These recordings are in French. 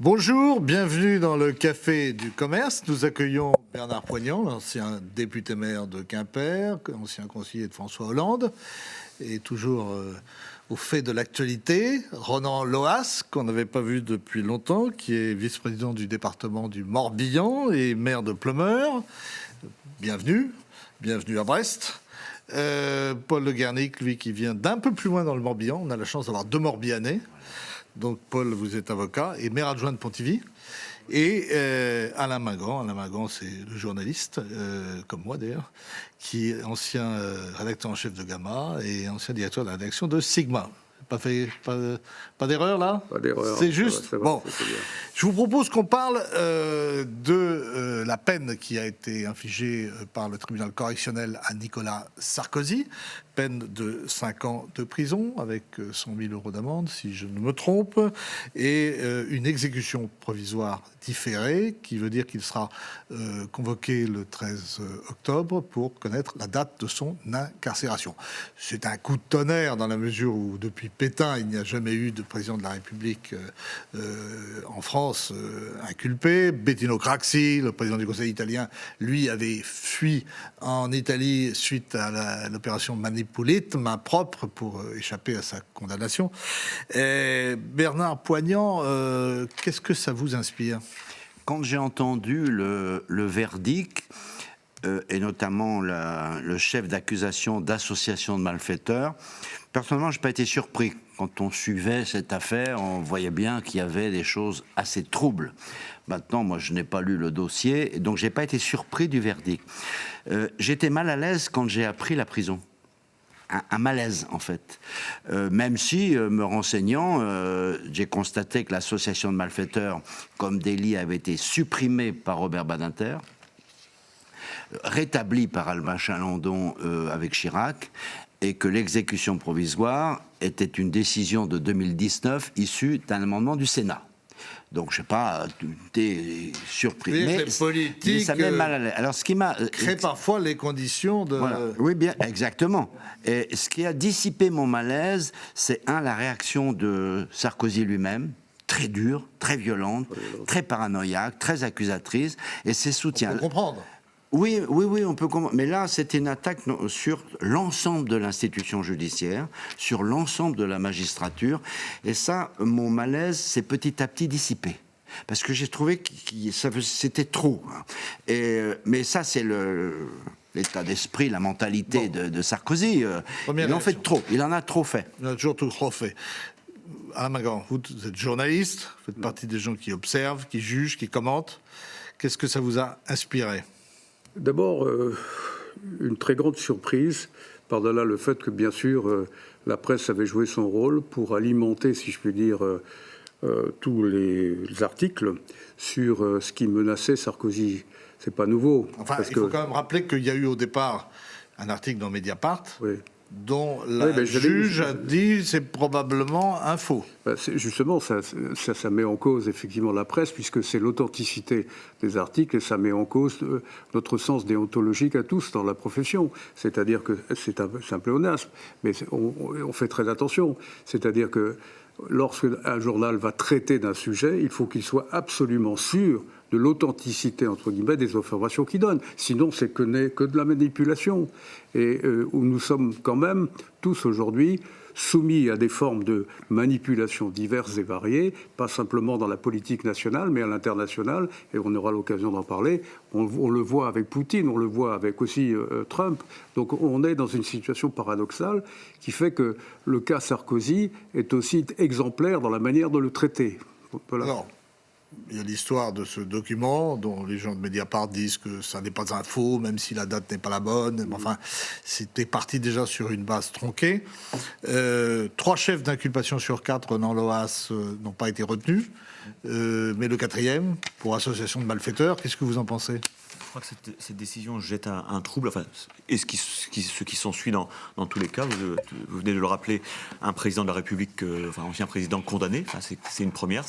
Bonjour, bienvenue dans le Café du Commerce. Nous accueillons Bernard Poignant, l'ancien député-maire de Quimper, ancien conseiller de François Hollande, et toujours au fait de l'actualité. Ronan Loas, qu'on n'avait pas vu depuis longtemps, qui est vice-président du département du Morbihan et maire de Pleumeur. Bienvenue à Brest. Paul Le Guernic, lui, qui vient d'un peu plus loin dans le Morbihan. On a la chance d'avoir deux Morbihanais. Donc, Paul, vous êtes avocat et maire adjoint de Pontivy. Et Alain Mingan, c'est le journaliste, comme moi d'ailleurs, qui est ancien rédacteur en chef de Gamma et ancien directeur de la rédaction de Sigma. Pas d'erreur là? Pas d'erreur. C'est juste. Ça va, bon, c'est bien. je vous propose qu'on parle de la peine qui a été infligée par le tribunal correctionnel à Nicolas Sarkozy. Peine de 5 ans de prison avec 100 000 € d'amende, si je ne me trompe, et une exécution provisoire différée, qui veut dire qu'il sera convoqué le 13 octobre pour connaître la date de son incarcération. C'est un coup de tonnerre dans la mesure où, depuis Pétain, il n'y a jamais eu de président de la République en France inculpé. Bettino Craxi, le président du Conseil italien, lui avait fui en Italie suite à l'opération Manipulite, main propre, pour échapper à sa condamnation. Bernard Poignant, qu'est-ce que ça vous inspire? Quand j'ai entendu le verdict, et notamment le chef d'accusation d'association de malfaiteurs, personnellement, je n'ai pas été surpris. Quand on suivait cette affaire, on voyait bien qu'il y avait des choses assez troubles. Maintenant, moi, je n'ai pas lu le dossier, donc je n'ai pas été surpris du verdict. J'étais mal à l'aise quand j'ai appris la prison. Un malaise, en fait. Même si, me renseignant, j'ai constaté que l'association de malfaiteurs comme délit avait été supprimée par Robert Badinter, rétablie par Albin Chalandon avec Chirac, et que l'exécution provisoire était une décision de 2019 issue d'un amendement du Sénat. Donc, je ne sais pas, t'es surpris. Oui, mais politique, ça met mal à l'aise. Alors, ce qui m'a crée parfois les conditions de... Voilà. Oui, bien, exactement. Et ce qui a dissipé mon malaise, c'est la réaction de Sarkozy lui-même, très dure, très violente, très paranoïaque, très accusatrice, et ses soutiens. On peut comprendre. Oui, on peut comprendre. Mais là, c'était une attaque sur l'ensemble de l'institution judiciaire, sur l'ensemble de la magistrature. Et ça, mon malaise s'est petit à petit dissipé. Parce que j'ai trouvé que c'était trop. Mais ça, c'est l'état d'esprit, la mentalité de Sarkozy. Il en fait trop. Il en a trop fait. Il en a toujours trop fait. Alain Mingan, vous êtes journaliste, vous faites partie des gens qui observent, qui jugent, qui commentent. Qu'est-ce que ça vous a inspiré? D'abord, une très grande surprise, par-delà le fait que, bien sûr, la presse avait joué son rôle pour alimenter, si je puis dire, tous les articles sur ce qui menaçait Sarkozy. C'est pas nouveau. Enfin, il faut quand même rappeler qu'il y a eu au départ un article dans Mediapart, oui, dont la juge a dit c'est probablement un faux. Justement, ça met en cause effectivement la presse, puisque c'est l'authenticité des articles, et ça met en cause notre sens déontologique à tous dans la profession. C'est-à-dire que c'est un pléonasme, mais on fait très attention. C'est-à-dire que lorsqu'un journal va traiter d'un sujet, il faut qu'il soit absolument sûr de l'authenticité, entre guillemets, des informations qu'il donne. Sinon, c'est que de la manipulation. Et où nous sommes quand même tous aujourd'hui soumis à des formes de manipulation diverses et variées, pas simplement dans la politique nationale, mais à l'international, et on aura l'occasion d'en parler. On le voit avec Poutine, on le voit avec aussi Trump. Donc on est dans une situation paradoxale qui fait que le cas Sarkozy est aussi exemplaire dans la manière de le traiter. Voilà. Alors, il y a l'histoire de ce document dont les gens de Mediapart disent que ça n'est pas un faux, même si la date n'est pas la bonne. Enfin, c'était parti déjà sur une base tronquée. 3 chefs d'inculpation sur 4, Ronan Loas, n'ont pas été retenus. Mais le 4e, pour association de malfaiteurs, qu'est-ce que vous en pensez? Je crois que cette décision jette un trouble, enfin, et ce qui s'ensuit dans tous les cas. Vous venez de le rappeler, un président de la République, ancien président condamné, enfin, c'est une première,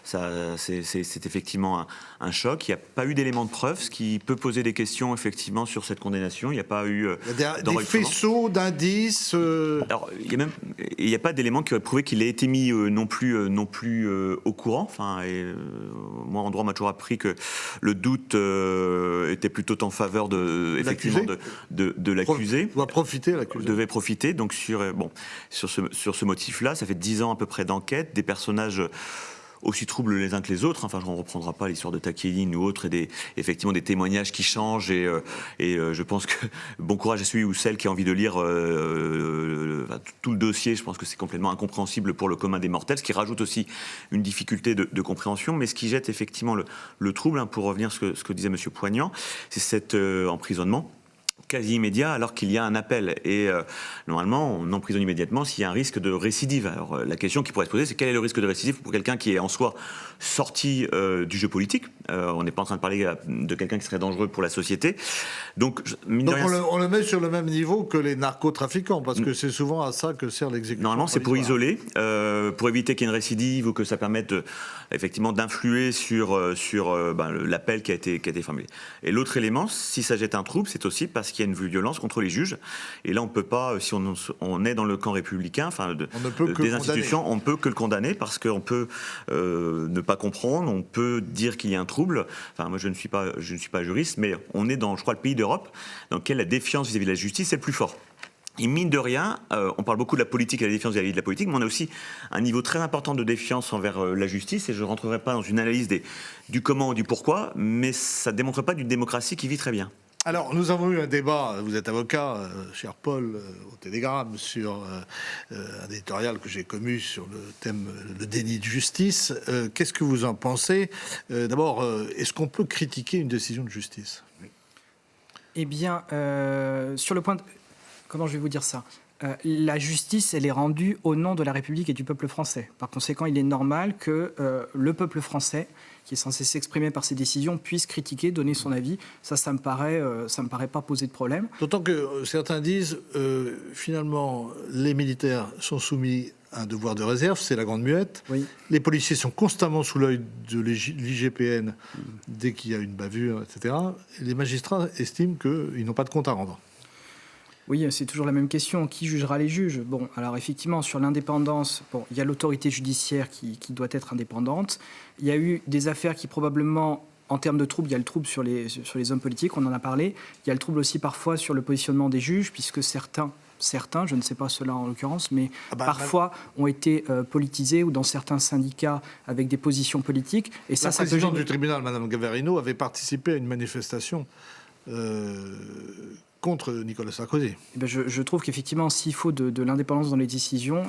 c'est effectivement un choc. Il n'y a pas eu d'éléments de preuve, ce qui peut poser des questions effectivement sur cette condamnation. Il n'y a pas eu Il y a des faisceaux d'indices. Alors, il n'y a pas d'éléments qui auraient prouvé qu'il a été mis non plus au courant. Enfin, moi, en droit, on m'a toujours appris que le doute était plutôt en faveur de l'accusé. Doit profiter, l'accusé. Devait profiter. Donc sur ce motif-là, ça fait 10 ans à peu près d'enquête, des personnages aussi troubles les uns que les autres. Enfin, je ne reprendrai pas l'histoire de Taqueline ou autre, et effectivement des témoignages qui changent. Et je pense que bon courage à celui ou celle qui a envie de lire tout le dossier. Je pense que c'est complètement incompréhensible pour le commun des mortels, ce qui rajoute aussi une difficulté de compréhension. Mais ce qui jette effectivement le trouble, pour revenir à ce que disait M. Poignant, c'est cet emprisonnement quasi immédiat alors qu'il y a un appel. Et normalement, on emprisonne immédiatement s'il y a un risque de récidive. Alors la question qui pourrait se poser, c'est quel est le risque de récidive pour quelqu'un qui est en soi sorti du jeu politique. On n'est pas en train de parler de quelqu'un qui serait dangereux pour la société. Donc on le met sur le même niveau que les narcotrafiquants, parce que c'est souvent à ça que sert l'exécution. Normalement, c'est pour isoler, pour éviter qu'il y ait une récidive ou que ça permette effectivement d'influer sur l'appel qui a été formulé. Et l'autre élément, si ça jette un trouble, c'est aussi parce qu'il y a une violence contre les juges. Et là, on ne peut pas, si on est dans le camp républicain, des institutions, on ne peut que le condamner, parce qu'on peut ne pas comprendre, on peut dire qu'il y a un trouble. Enfin, moi, je ne suis pas juriste, mais on est dans, je crois, le pays d'Europe dans lequel la défiance vis-à-vis de la justice est le plus fort. Et mine de rien, on parle beaucoup de la politique et de la défiance vis-à-vis de la politique, mais on a aussi un niveau très important de défiance envers la justice, et je ne rentrerai pas dans une analyse du comment ou du pourquoi, mais ça ne démontre pas d'une démocratie qui vit très bien. Alors, nous avons eu un débat, vous êtes avocat, cher Paul, au Télégramme, sur un éditorial que j'ai commu sur le thème le déni de justice. Qu'est-ce que vous en pensez ? D'abord, est-ce qu'on peut critiquer une décision de justice ? Eh bien, sur le point de... Comment je vais vous dire ça ? La justice, elle est rendue au nom de la République et du peuple français. Par conséquent, il est normal que le peuple français, qui est censé s'exprimer par ses décisions, puisse critiquer, donner son avis. Ça me paraît pas poser de problème. D'autant que certains disent, finalement, les militaires sont soumis à un devoir de réserve, c'est la grande muette. Oui. Les policiers sont constamment sous l'œil de l'IGPN dès qu'il y a une bavure, etc. Et les magistrats estiment qu'ils n'ont pas de compte à rendre. Oui, c'est toujours la même question. Qui jugera les juges ? Bon, alors effectivement, sur l'indépendance, il y a l'autorité judiciaire qui doit être indépendante. Il y a eu des affaires qui probablement, en termes de troubles, il y a le trouble sur les hommes politiques, on en a parlé. Il y a le trouble aussi parfois sur le positionnement des juges, puisque certains, je ne sais pas cela en l'occurrence, mais parfois ont été politisés, ou dans certains syndicats avec des positions politiques. Et la présidente du tribunal, Mme Gavarino, avait participé à une manifestation contre Nicolas Sarkozy. Eh bien, je trouve qu'effectivement, s'il faut de l'indépendance dans les décisions,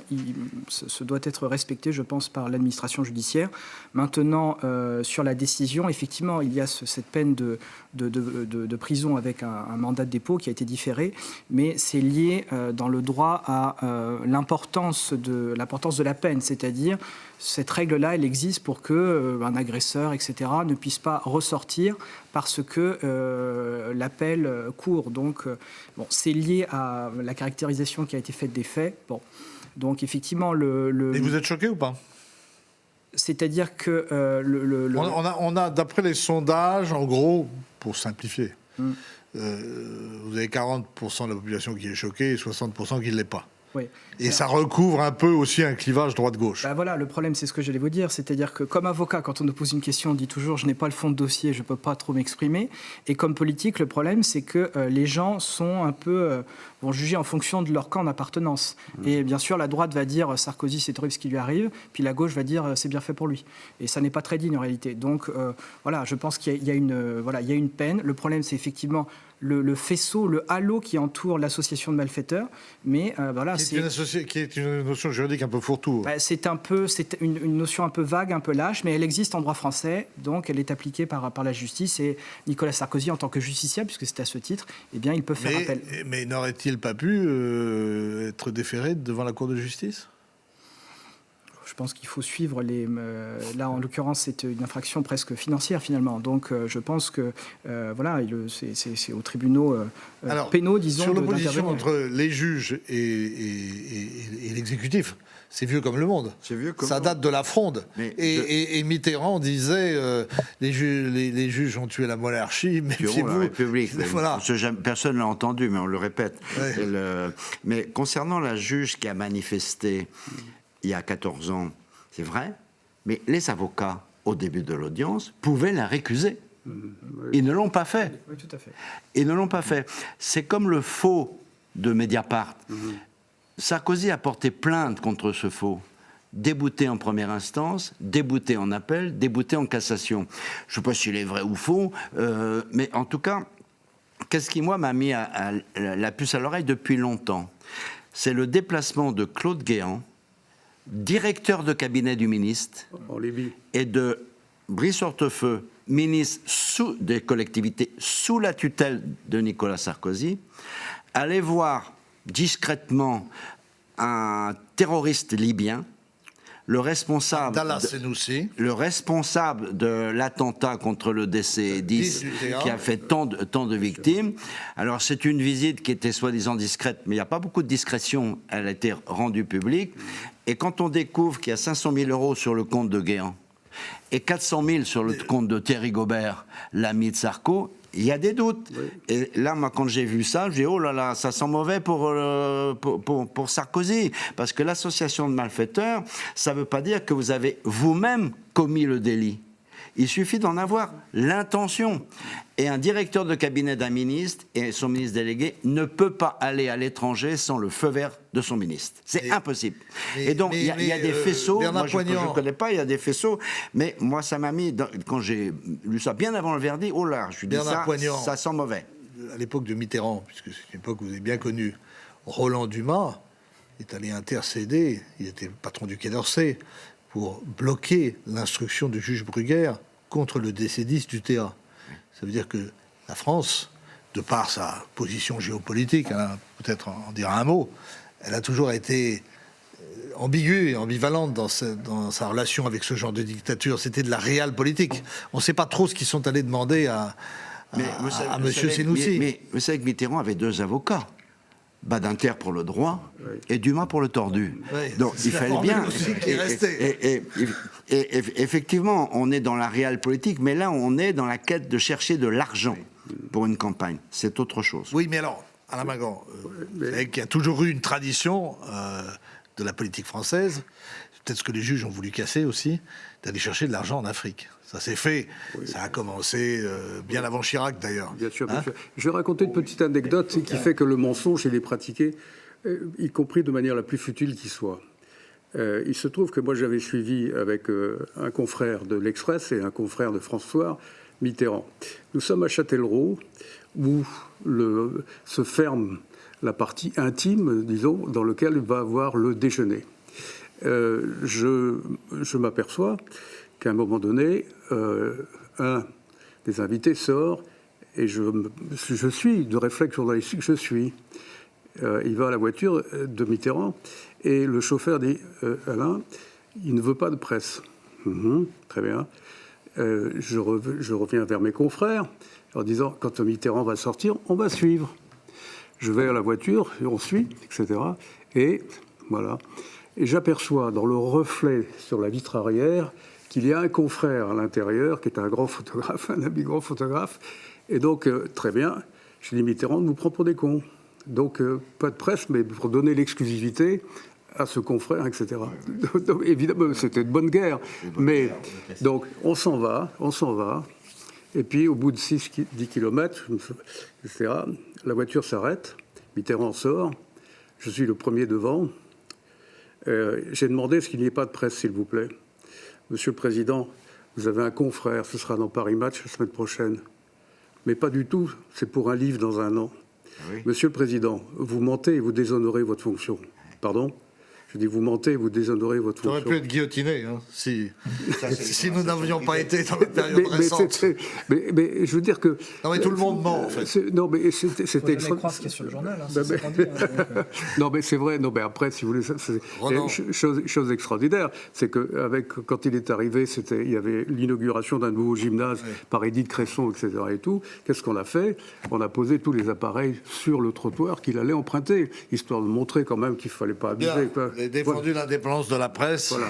ce doit être respecté, je pense, par l'administration judiciaire. Maintenant, sur la décision, effectivement, il y a cette peine de prison avec un mandat de dépôt qui a été différé, mais c'est lié dans le droit à l'importance de la peine, c'est-à-dire cette règle-là, elle existe pour qu'un agresseur, etc., ne puisse pas ressortir parce que l'appel court. Donc, c'est lié à la caractérisation qui a été faite des faits. Bon. Donc, effectivement, Et vous êtes choqué ou pas ? C'est-à-dire que... On a, d'après les sondages, en gros, pour simplifier, vous avez 40% de la population qui est choquée et 60% qui ne l'est pas. Oui. Et ça recouvre un peu aussi un clivage droite-gauche. Voilà, le problème, c'est ce que j'allais vous dire. C'est-à-dire que comme avocat, quand on nous pose une question, on dit toujours « je n'ai pas le fond de dossier, je ne peux pas trop m'exprimer ». Et comme politique, le problème, c'est que les gens sont un peu... vont juger en fonction de leur camp d'appartenance. Et bien sûr, la droite va dire « Sarkozy, c'est horrible ce qui lui arrive », puis la gauche va dire « c'est bien fait pour lui ». Et ça n'est pas très digne en réalité. Donc voilà, je pense qu'il y a une peine. Le problème, c'est effectivement le faisceau, le halo qui entoure l'association de malfaiteurs. Mais voilà, qui est une notion juridique un peu fourre-tout. C'est une notion un peu vague, un peu lâche, mais elle existe en droit français, donc elle est appliquée par la justice. Et Nicolas Sarkozy, en tant que justiciable, puisque c'est à ce titre, eh bien, il peut faire appel. Mais n'aurait-il pas pu être déféré devant la Cour de justice ? Je pense qu'il faut suivre là, en l'occurrence, c'est une infraction presque financière, finalement. Donc, je pense que, voilà, c'est aux tribunaux pénaux, disons, sur l'opposition entre les juges et l'exécutif, c'est vieux comme le monde. C'est vieux comme ça le date de la Fronde. Mais Et Mitterrand disait les juges ont tué la monarchie, mais tueront la République. Voilà. Personne ne l'a entendu, mais on le répète. Ouais. Mais concernant la juge qui a manifesté il y a 14 ans, c'est vrai, mais les avocats, au début de l'audience, pouvaient la récuser. Ils ne l'ont pas fait. Oui, tout à fait. Ils ne l'ont pas fait. C'est comme le faux de Mediapart. Sarkozy a porté plainte contre ce faux. Débouté en première instance, débouté en appel, débouté en cassation. Je ne sais pas s'il est vrai ou faux, mais en tout cas, qu'est-ce qui, moi, m'a mis la puce à l'oreille depuis longtemps? C'est le déplacement de Claude Guéant, directeur de cabinet du ministre, En Libye. et de Brice Hortefeux, ministre des collectivités sous la tutelle de Nicolas Sarkozy, aller voir discrètement un terroriste libyen, le responsable de l'attentat contre le DC-10 qui a fait tant de victimes. Alors c'est une visite qui était soi-disant discrète, mais il n'y a pas beaucoup de discrétion, elle a été rendue publique. Et quand on découvre qu'il y a 500 000 € sur le compte de Guéant et 400 000 sur le compte de Thierry Gobert, l'ami de Sarko, il y a des doutes. Oui. Et là, moi, quand j'ai vu ça, j'ai dit, oh là là, ça sent mauvais pour Sarkozy. Parce que l'association de malfaiteurs, ça ne veut pas dire que vous avez vous-même commis le délit. Il suffit d'en avoir l'intention. Et un directeur de cabinet d'un ministre et son ministre délégué ne peut pas aller à l'étranger sans le feu vert de son ministre. C'est impossible. Et donc, il y a des faisceaux. Moi, je ne connais pas, il y a des faisceaux. Mais moi, ça m'a mis, quand j'ai lu ça bien avant le verdict, oh là, je suis dit ça sent mauvais. À l'époque de Mitterrand, puisque c'est une époque que vous avez bien connue, Roland Dumas est allé intercéder, il était patron du Quai d'Orsay, pour bloquer l'instruction du juge Bruguère contre le DC-10 du TA. Ça veut dire que la France, de par sa position géopolitique, peut-être en dire un mot, elle a toujours été ambiguë et ambivalente dans sa relation avec ce genre de dictature. C'était de la réelle politique. On ne sait pas trop ce qu'ils sont allés demander à M. Senoussi. Mais vous savez que Mitterrand avait 2 avocats. Badinter pour le droit et Dumas pour le tordu. Oui, donc il fallait bien. Et effectivement, on est dans la réelle politique, mais là, on est dans la quête de chercher de l'argent pour une campagne. C'est autre chose. Oui, mais alors, Alain Mingan, vous savez qu'il y a toujours eu une tradition de la politique française, peut-être ce que les juges ont voulu casser aussi, d'aller chercher de l'argent en Afrique. Ça s'est fait, ça a commencé bien avant Chirac d'ailleurs. Bien sûr, bien sûr. Je vais raconter une petite anecdote qui fait que le mensonge, il est pratiqué, y compris de manière la plus futile qui soit. Il se trouve que moi j'avais suivi avec un confrère de l'Express et un confrère de France Soir, Mitterrand. Nous sommes à Châtellerault, où se ferme la partie intime, disons, dans laquelle va avoir le déjeuner. Je m'aperçois qu'à un moment donné, un des invités sort et je suis, de réflexe journalistique, je suis. Il va à la voiture de Mitterrand et le chauffeur dit Alain, il ne veut pas de presse. Très bien. Je reviens vers mes confrères en disant quand Mitterrand va sortir, on va suivre. Je vais à la voiture, et on suit, etc. Et voilà. Et j'aperçois dans le reflet sur la vitre arrière qu'il y a un confrère à l'intérieur qui est un grand photographe, un ami grand photographe. Et donc, très bien, je dis Mitterrand nous prend pour des cons. Donc, pas de presse, mais pour donner l'exclusivité à ce confrère, etc. Donc, évidemment, c'était de bonne guerre. Mais, donc, on s'en va. Et puis, au bout de 10 km, etc., la voiture s'arrête. Mitterrand sort. Je suis le premier devant. J'ai demandé est-ce qu'il n'y ait pas de presse, s'il vous plaît. Monsieur le Président, vous avez un confrère, ce sera dans Paris Match la semaine prochaine. Mais pas du tout, c'est pour un livre dans un an. Oui. Monsieur le Président, vous mentez et vous déshonorez votre fonction. Pardon ? Je dis, vous mentez et vous déshonorez votre fonction. Ça aurait pu être guillotiné, hein, si nous n'avions pas été dans la période récente. Mais je veux dire que... Non, mais tout le monde ment, en fait. Non, mais c'était extraordinaire. Croire ce qu'il y a sur le journal. Non, mais c'est vrai. Non, mais après, si vous voulez... Chose extraordinaire, c'est quand il est arrivé, il y avait l'inauguration d'un nouveau gymnase par Édith Cresson, etc. et tout. Qu'est-ce qu'on a fait ? On a posé tous les appareils sur le trottoir qu'il allait emprunter, histoire de montrer quand même qu'il ne fallait pas abuser. avez défendu l'indépendance de la presse. Voilà.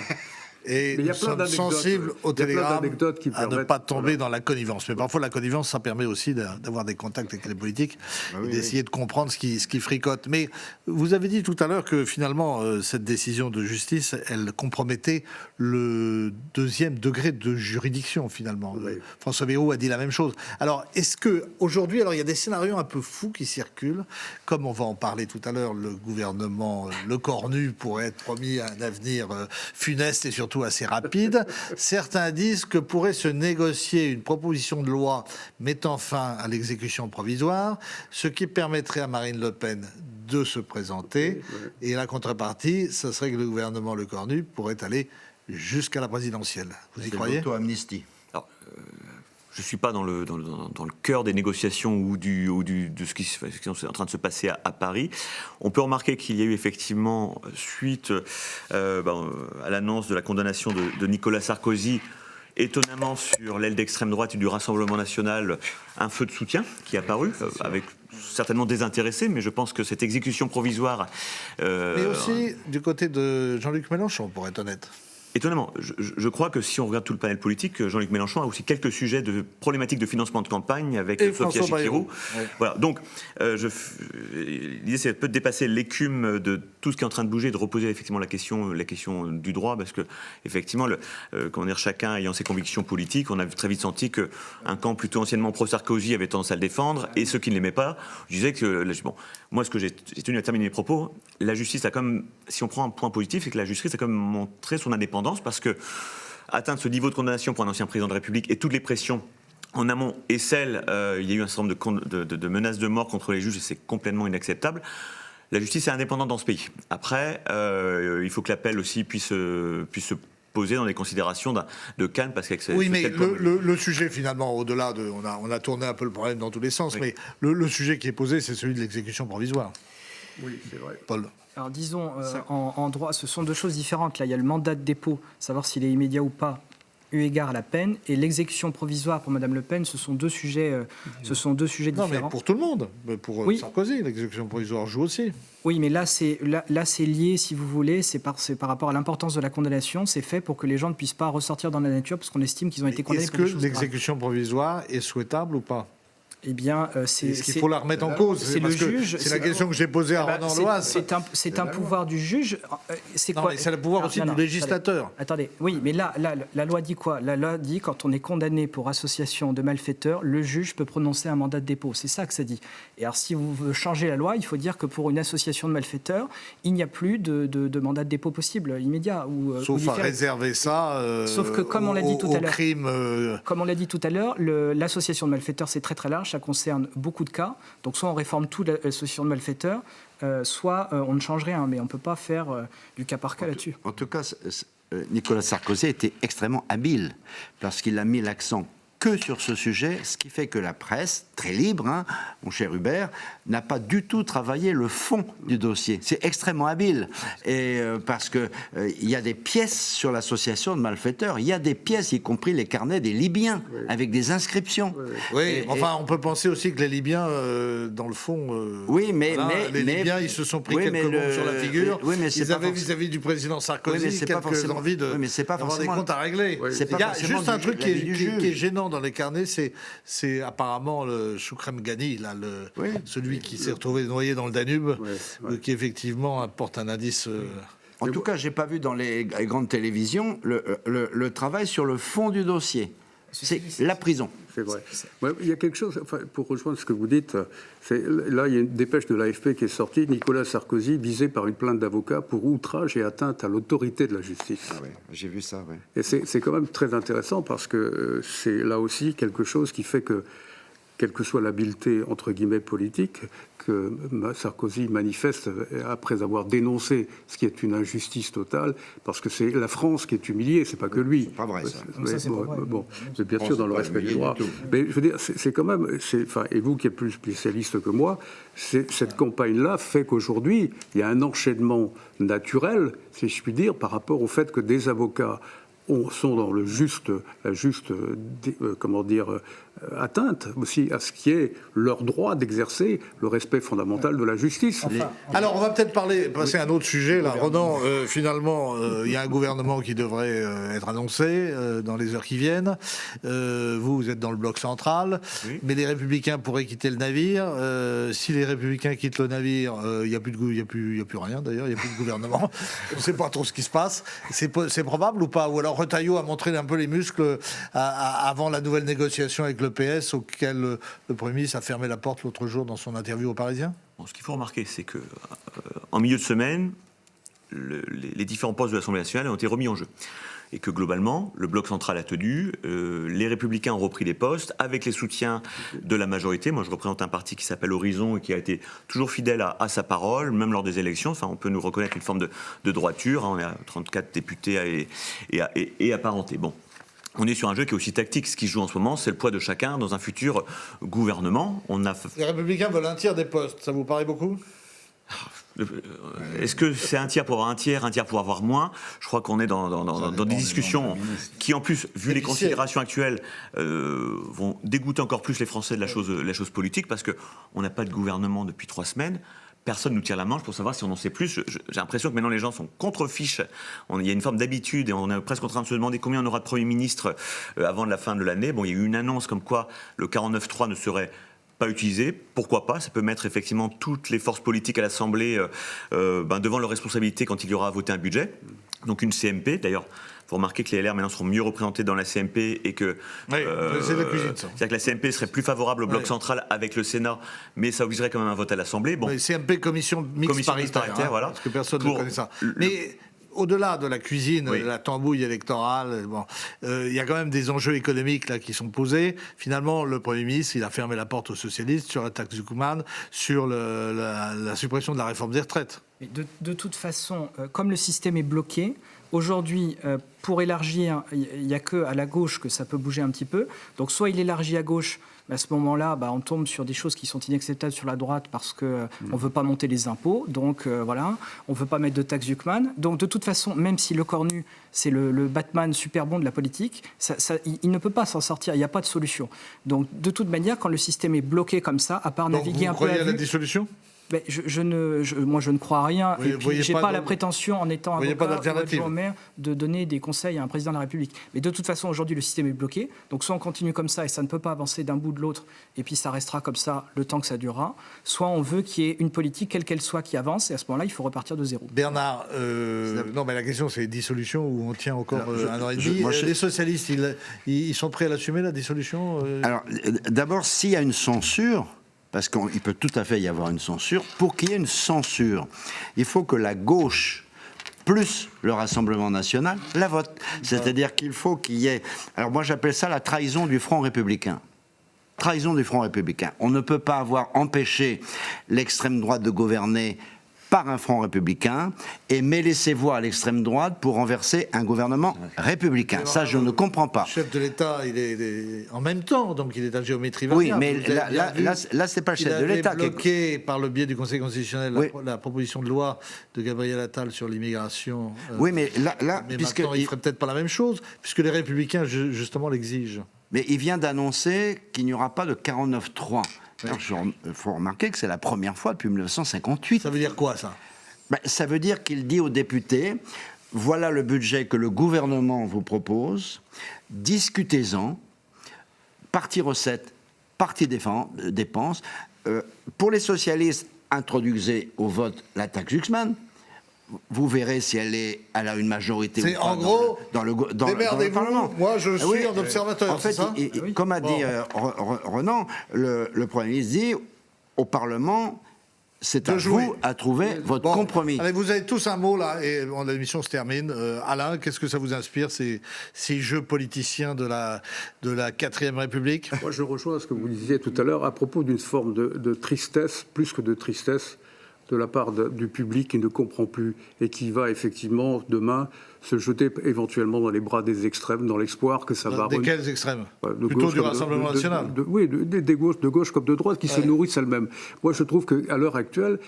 Et Mais il y a nous plein sommes d'anecdotes, sensibles au il y a plein télégramme d'anecdotes qui à ne permettent- pas tomber dans la connivence. Mais parfois, la connivence, ça permet aussi d'avoir des contacts avec les politiques et d'essayer de comprendre ce qui fricote. Mais vous avez dit tout à l'heure que finalement, cette décision de justice, elle compromettait le deuxième degré de juridiction, finalement. Oui. François Bayrou a dit la même chose. Alors, est-ce que aujourd'hui, alors il y a des scénarios un peu fous qui circulent, comme on va en parler tout à l'heure, le gouvernement Le Cornu pourrait être promis à un avenir funeste et surtout assez rapide. Certains disent que pourrait se négocier une proposition de loi mettant fin à l'exécution provisoire, ce qui permettrait à Marine Le Pen de se présenter. Et la contrepartie, ce serait que le gouvernement Le Cornu pourrait aller jusqu'à la présidentielle. Vous y croyez ? L'auto-amnistie. Alors, je ne suis pas dans le cœur des négociations ou de ce qui est en train de se passer à Paris. On peut remarquer qu'il y a eu effectivement, suite à l'annonce de la condamnation de Nicolas Sarkozy, étonnamment sur l'aile d'extrême droite et du Rassemblement national, un feu de soutien qui est apparu, avec certainement désintéressé, mais je pense que cette exécution provisoire... Mais aussi du côté de Jean-Luc Mélenchon, pour être honnête. Étonnamment, je crois que si on regarde tout le panel politique, Jean-Luc Mélenchon a aussi quelques sujets de problématiques de financement de campagne avec Et Sophia François Chikirou. Ouais. Voilà, donc l'idée c'est peut-être dépasser l'écume de tout ce qui est en train de bouger, de reposer effectivement la question du droit, parce que effectivement, chacun ayant ses convictions politiques, on a très vite senti qu'un camp plutôt anciennement pro-Sarkozy avait tendance à le défendre, et ceux qui ne l'aimaient pas, je disais que moi ce que j'ai tenu à terminer mes propos, la justice a comme, si on prend un point positif, c'est que la justice a quand même montré son indépendance, parce que atteindre ce niveau de condamnation pour un ancien président de la République et toutes les pressions en amont et celles, il y a eu un certain nombre de menaces de mort contre les juges et c'est complètement inacceptable. La justice est indépendante dans ce pays. Après, il faut que l'appel aussi puisse se poser dans des considérations de calme, parce qu'avec Oui, mais le sujet finalement, au-delà de... On a tourné un peu le problème dans tous les sens, oui. Mais le sujet qui est posé, c'est celui de l'exécution provisoire. Oui, c'est vrai. Paul. Alors disons, en droit, ce sont deux choses différentes. Là, il y a le mandat de dépôt, savoir s'il est immédiat ou pas, eu égard à la peine, et l'exécution provisoire pour Madame Le Pen, ce sont deux sujets différents. Non, mais pour tout le monde. Mais pour Sarkozy, l'exécution provisoire joue aussi. Oui, mais là, c'est lié, si vous voulez, c'est par rapport à l'importance de la condamnation. C'est fait pour que les gens ne puissent pas ressortir dans la nature, parce qu'on estime qu'ils ont été condamnés pour des choses graves. Est-ce que l'exécution provisoire est souhaitable ou pas ? Eh bien, est-ce qu'il faut la remettre en cause ? C'est le juge. C'est la question que j'ai posée à Ronan Loise. C'est un pouvoir du juge. C'est le pouvoir aussi du législateur. Attendez, oui, mais là, la loi dit quoi ? La loi dit quand on est condamné pour association de malfaiteurs, le juge peut prononcer un mandat de dépôt. C'est ça que ça dit. Et alors, si vous changez la loi, il faut dire que pour une association de malfaiteurs, il n'y a plus de mandat de dépôt possible immédiat. Sauf à réserver ça. Sauf que, comme on l'a dit tout à l'heure, crime. Comme on l'a dit tout à l'heure, l'association de malfaiteurs, c'est très très large. Ça concerne beaucoup de cas. Donc soit on réforme toute l'association de malfaiteurs, soit on ne change rien. Mais on ne peut pas faire du cas par cas là-dessus. En tout cas, Nicolas Sarkozy était extrêmement habile parce qu'il a mis l'accent que sur ce sujet, ce qui fait que la presse, très libre, hein, mon cher Hubert, n'a pas du tout travaillé le fond du dossier. C'est extrêmement habile. Et parce que il y a des pièces sur l'association de malfaiteurs, il y a des pièces, y compris les carnets des Libyens, avec des inscriptions. Oui, enfin, on peut penser aussi que les Libyens, dans le fond... oui, mais les Libyens, ils se sont pris quelques mots sur la figure. Oui, mais ils avaient vis-à-vis du président Sarkozy quelques envies d'avoir des comptes à régler. Il y a juste un truc qui est gênant dans les carnets, c'est apparemment le Choukrem Ghani, là, celui qui s'est retrouvé noyé dans le Danube, qui effectivement apporte un indice. En tout cas, j'ai pas vu dans les grandes télévisions le travail sur le fond du dossier. C'est la prison. C'est vrai. Ouais, il y a quelque chose, enfin, pour rejoindre ce que vous dites, là, il y a une dépêche de l'AFP qui est sortie, Nicolas Sarkozy visé par une plainte d'avocat pour outrage et atteinte à l'autorité de la justice. Ah ouais, j'ai vu ça, ouais. Et c'est quand même très intéressant parce que c'est là aussi quelque chose qui fait que, quelle que soit l'habileté, entre guillemets, politique, que Sarkozy manifeste après avoir dénoncé ce qui est une injustice totale, parce que c'est la France qui est humiliée, c'est pas que lui. C'est pas vrai, ça. Bon, c'est bien sûr dans le respect du droit. Mais je veux dire, c'est quand même, et vous qui êtes plus spécialiste que moi, cette campagne-là fait qu'aujourd'hui, il y a un enchaînement naturel, si je puis dire, par rapport au fait que des avocats sont dans la juste atteinte aussi à ce qui est leur droit d'exercer le respect fondamental de la justice. Alors, on va peut-être passer à un autre sujet. Là, Ronan, finalement, il y a un gouvernement qui devrait être annoncé dans les heures qui viennent. Vous êtes dans le bloc central, mais les Républicains pourraient quitter le navire. Si les Républicains quittent le navire, il n'y a plus rien d'ailleurs, il n'y a plus de gouvernement. On ne sait pas trop ce qui se passe. C'est probable ou pas? Ou alors Retailleau a montré un peu les muscles avant la nouvelle négociation avec le PS, auquel le Premier ministre a fermé la porte l'autre jour dans son interview aux Parisiens? Bon, ce qu'il faut remarquer, c'est que en milieu de semaine, les différents postes de l'Assemblée nationale ont été remis en jeu. Et que globalement, le bloc central a tenu, les Républicains ont repris les postes, avec les soutiens de la majorité. Moi, je représente un parti qui s'appelle Horizon et qui a été toujours fidèle à sa parole, même lors des élections. Enfin, on peut nous reconnaître une forme de droiture. On est à 34 députés et apparentés. Bon. On est sur un jeu qui est aussi tactique. Ce qui se joue en ce moment, c'est le poids de chacun dans un futur gouvernement. Les Républicains veulent un tiers des postes. Ça vous paraît beaucoup? Est-ce que c'est un tiers pour avoir un tiers pour avoir moins? Je crois qu'on est dans des discussions qui, en plus, vu les considérations actuelles, vont dégoûter encore plus les Français de la chose politique, parce qu'on n'a pas de gouvernement depuis 3 semaines. Personne nous tire la manche pour savoir si on en sait plus. J'ai l'impression que maintenant les gens sont contre-fiches. Il y a une forme d'habitude et on est presque en train de se demander combien on aura de Premier ministre avant la fin de l'année. Bon, il y a eu une annonce comme quoi le 49.3 ne serait pas utilisé. Pourquoi pas? Ça peut mettre effectivement toutes les forces politiques à l'Assemblée devant leurs responsabilités quand il y aura à voter un budget. Donc une CMP, d'ailleurs. Il faut remarquer que les LR maintenant seront mieux représentés dans la CMP et que c'est la cuisine, ça. C'est-à-dire que la CMP serait plus favorable au bloc central avec le Sénat, mais ça obligerait quand même un vote à l'Assemblée. Bon, CMP, commission mixte paritaire, voilà. Parce que personne ne connaît ça. Mais au-delà de la cuisine, de la tambouille électorale, il y a quand même des enjeux économiques là qui sont posés. Finalement, le Premier ministre, il a fermé la porte aux socialistes sur la taxe Zucman, sur la suppression de la réforme des retraites. Mais de toute façon, comme le système est bloqué, aujourd'hui, pour élargir, il n'y a qu'à la gauche que ça peut bouger un petit peu. Donc soit il élargit à gauche, à ce moment-là, on tombe sur des choses qui sont inacceptables sur la droite parce qu'on ne veut pas monter les impôts, donc voilà, on ne veut pas mettre de taxe Zucman. Donc de toute façon, même si le Cornu, c'est le Batman super bon de la politique, il ne peut pas s'en sortir, il n'y a pas de solution. Donc de toute manière, quand le système est bloqué comme ça, à part naviguer un peu à vue... Vous croyez à la dissolution ? Moi, je ne crois à rien. Et puis, je n'ai pas la prétention, en étant avocat ou adjoint au maire, de donner des conseils à un président de la République. Mais de toute façon, aujourd'hui, le système est bloqué. Donc, soit on continue comme ça et ça ne peut pas avancer d'un bout de l'autre, et puis ça restera comme ça le temps que ça durera. Soit on veut qu'il y ait une politique, quelle qu'elle soit, qui avance, et à ce moment-là, il faut repartir de zéro. Bernard, non, mais la question, c'est dissolution ou on tient encore un an et demi. Les socialistes, ils sont prêts à l'assumer, la dissolution Alors, d'abord, s'il y a une censure, parce qu'il peut tout à fait y avoir une censure. Pour qu'il y ait une censure, il faut que la gauche, plus le Rassemblement national, la vote. C'est-à-dire qu'il faut qu'il y ait... Alors moi j'appelle ça la trahison du Front républicain. Trahison du Front républicain. On ne peut pas avoir empêché l'extrême droite de gouverner par un Front républicain et mêler ses voix à l'extrême droite pour renverser un gouvernement républicain. Ça, je ne comprends pas. Le chef de l'État, il est en même temps, donc il est à géométrie Oui, variable. mais là c'est pas le chef de l'État. Il a bloqué par le biais du Conseil constitutionnel la proposition de loi de Gabriel Attal sur l'immigration. Oui, mais là mais maintenant, il ferait peut-être pas la même chose, puisque les Républicains, justement, l'exigent. Mais il vient d'annoncer qu'il n'y aura pas de 49-3. Il faut remarquer que c'est la première fois depuis 1958. Ça veut dire quoi, ça ? Ça veut dire qu'il dit aux députés, voilà le budget que le gouvernement vous propose, discutez-en, partie recettes, partie dépenses. Pour les socialistes, introduisez au vote la taxe Zucman. Vous verrez si elle a une majorité ou pas en gros, dans le Parlement. Moi, je suis un observateur. En fait, comme a dit Ronan, le Premier ministre dit au Parlement, c'est à vous à trouver votre compromis. Allez, vous avez tous un mot là, et l'émission se termine. Alain, qu'est-ce que ça vous inspire, ces jeux politiciens de la 4e République ? Moi, je rejoins ce que vous disiez tout à l'heure à propos d'une forme de tristesse, plus que de tristesse, de la part du public qui ne comprend plus et qui va effectivement demain se jeter éventuellement dans les bras des extrêmes, dans l'espoir que ça va... Des quels extrêmes ? Plutôt du Rassemblement national. Oui, de gauche comme de droite qui se nourrissent elles-mêmes. Moi, je trouve qu'à l'heure actuelle,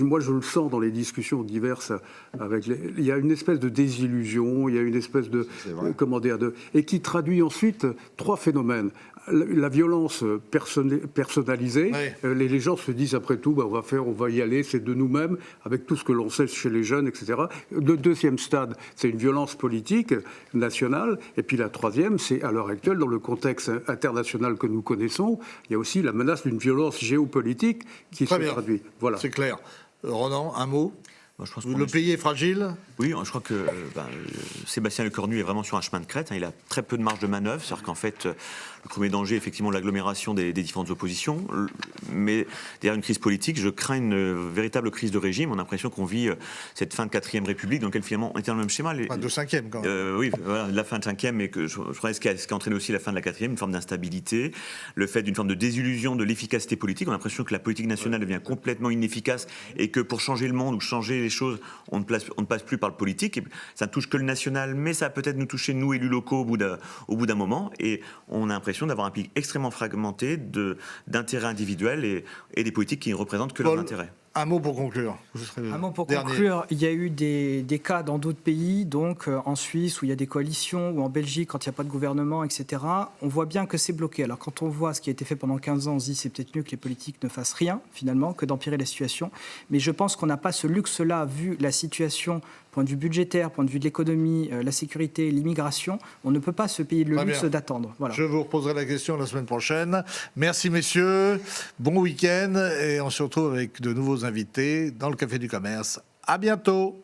moi je le sens dans les discussions diverses, il y a une espèce de désillusion, il y a une espèce de... et qui traduit ensuite 3 phénomènes. la violence personnalisée, Oui. les gens se disent après tout, on va y aller, c'est de nous-mêmes, avec tout ce que l'on sait chez les jeunes, etc. Le deuxième stade, c'est une violence politique nationale. Et puis la troisième, c'est à l'heure actuelle, dans le contexte international que nous connaissons, il y a aussi la menace d'une violence géopolitique qui se traduit. Voilà. C'est clair. Ronan, un mot? Moi, je pense Le pays est fragile? Oui, je crois que Sébastien Lecornu est vraiment sur un chemin de crête. Il a très peu de marge de manœuvre. C'est-à-dire qu'en fait, le premier danger, effectivement, l'agglomération des différentes oppositions. Mais derrière une crise politique, je crains une véritable crise de régime. On a l'impression qu'on vit cette fin de 4e République dans laquelle finalement on était dans le même schéma. Enfin, de 5e quand même. Oui, voilà, la fin de 5e, mais que je crois ce qui a entraîné aussi la fin de la 4e, une forme d'instabilité, le fait d'une forme de désillusion de l'efficacité politique. On a l'impression que la politique nationale devient complètement inefficace et que pour changer le monde ou changer les choses, on ne passe plus par le politique. Et ça ne touche que le national, mais ça va peut-être nous toucher, nous, élus locaux, au bout d'un moment. Et on a l'impression d'avoir un pays extrêmement fragmenté d'intérêts individuels et des politiques qui ne représentent que leurs intérêts. Un mot pour conclure. Un mot pour conclure, il y a eu des cas dans d'autres pays, donc en Suisse où il y a des coalitions, ou en Belgique quand il n'y a pas de gouvernement, etc. On voit bien que c'est bloqué. Alors quand on voit ce qui a été fait pendant 15 ans, on se dit c'est peut-être mieux que les politiques ne fassent rien, finalement, que d'empirer la situation. Mais je pense qu'on n'a pas ce luxe-là, vu la situation, point de vue budgétaire, point de vue de l'économie, la sécurité, l'immigration. On ne peut pas se payer le luxe d'attendre. Voilà. Je vous reposerai la question la semaine prochaine. Merci messieurs, bon week-end et on se retrouve avec de nouveaux invités dans le Café du Commerce. À bientôt.